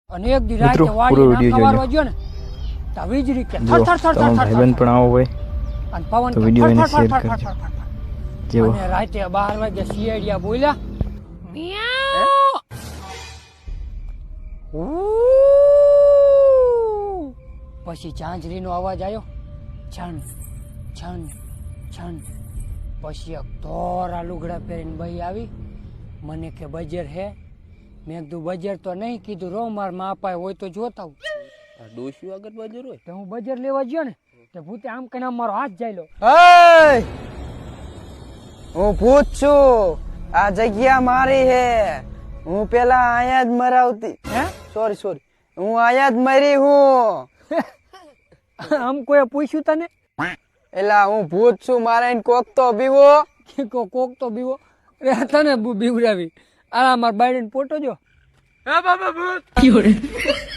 અને એક દી રાતે વાડી નાકા મારવા ગયો ને તો વીજળી કે થર થર થર થર ભાઈબંધ પણ આવો હોય અને પવન તો વિડિયો એને શેર કરજો જેવો અને રાતે 12 વાગે શિયાળિયા બોલ્યા પછી ઝાંઝરીનો અવાજ આવ્યો છન છન છન પછી એક ધોરા લુગડા પહેરીને ભાઈ આવી મને કે બજર હે મેં કીધું બજર તો નહીં કીધું રો માર માં અપાય હોય તો જોતા હું ડોશી આગળ બજર હોય તો હું બજર લેવા ગયો ને તે ભૂતે આમ કને મારો હાથ જાયલો હું ભૂત છું આ જગ્યા મારી હે હું પેલા આયા જ મરાવતી હે સોરી હું આયા જ મરી હું આમ કોઈ પૂછ્યું તને એલા હું ભૂત છું મારે કોક તો બીવો કે કોક તો બીવો રે તને બીવડાવી આ માર બાયડન ફોટો જો હે બાબા ભૂત